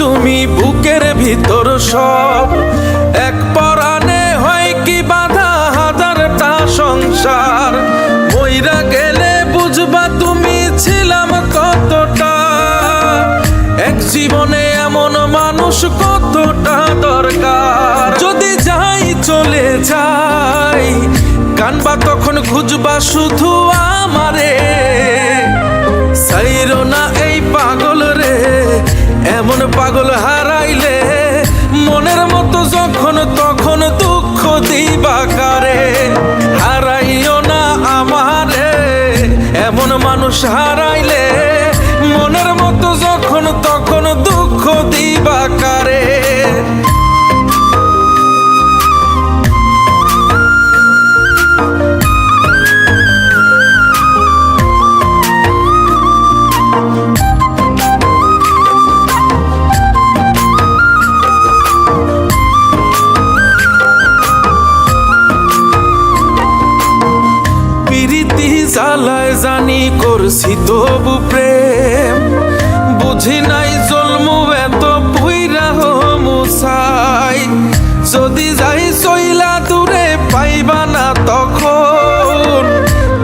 তুমি বুকের ভিতর সব। এক পরাণে হয় কি বাধা হাজারটা সংসার, মইরা গেলে বুঝবা তুমি ছিলাম কতটা। এক জীবনে এমন মানুষ কতটা দরকার। যদি যাই চলে যাই কানবা তখন খুঁজবা শুধু আমারে। সাইরো না এই পাগল রে, এমন পাগল হারাইলে মনের মতো যখন তখন দুঃখ দিবা কারে। হারাইও না আমারে, এমন মানুষ হারাইলে মনের মতো যখন তখন দুঃখ দিবা কারে। প্রীতি জ্বালায় জানি করছি তবু প্রেম, বুঝি নাই জন্মু এত পুইরা মুছাই। যদি যাই চইলা দূরে পাইবা না তখন,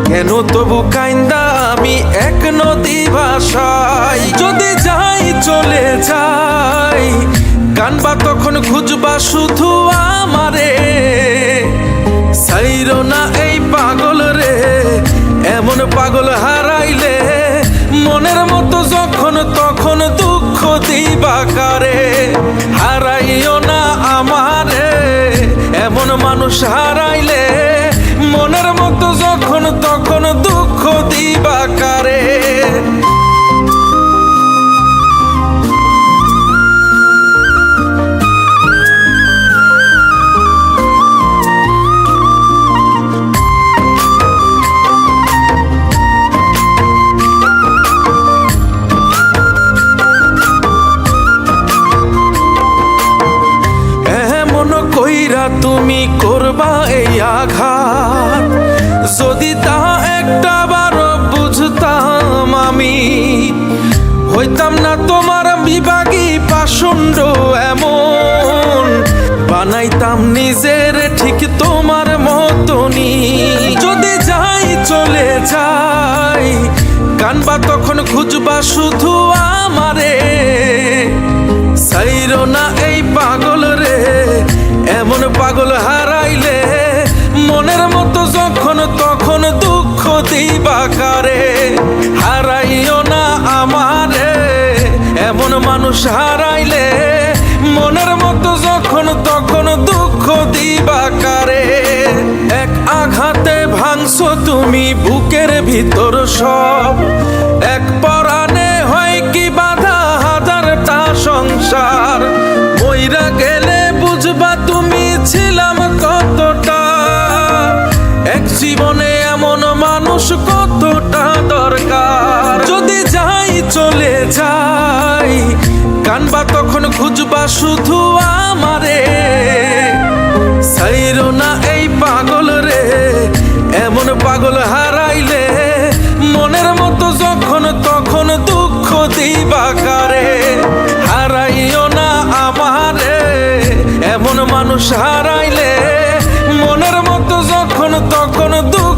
কেন তবু কাইন্দা আমি এক নদী ভাষাই। যদি যাই চলে যাই কানবা তখন খুঁজবা শুধু আমারে। সাইরো না এই পাগল রে, এমন পাগল হারাইলে মনের মতো যখন তখন দুঃখ দিবা কারে। হারাইও না আমারে, এমন মানুষ হারাইলে মনের মতো যখন তখন দুঃখ দিবা কারে। তুমি করবা এই আঘাত, যদি তা একটা বার বুঝতাম আমি, হইতাম না তোমার বিভাগী পাষণ্ড এমন। বানাইতাম নিজের ঠিক তোমার মতনই। যদি যাই চলে যাই কানবা তখন খুঁজবা শুধু আমারে। সাইরো না এই পাগল রে, এমন পাগল হারাইলে মনের মতো যখন তখন দুঃখ দিবা কারে। হারাইও না আমারে, এমন মানুষ হারাইলে মনের মতো যখন তখন দুঃখ দিবা কারে। এক আঘাতে ভাঙছো তুমি বুকের ভিতর সব। এক পরাণে হয় কি বাধা হাজারটা সংসার, মইরা গেলে বুঝবা তুমি ছিলাম কতটা। এক জীবনে এমন মানুষ কতটা দরকার। যদি যাই চলে যাই কানবা তখন খুঁজবা শুধু আমারে। সাইরো না এই পাগল রে, এমন পাগল হারাইলে মনের মতো যখন তখন দুঃখ দিবা কারে। হারাইও না আমারে, এমন মানুষ হারাইলে মনের মতো যখন তখন দুঃখ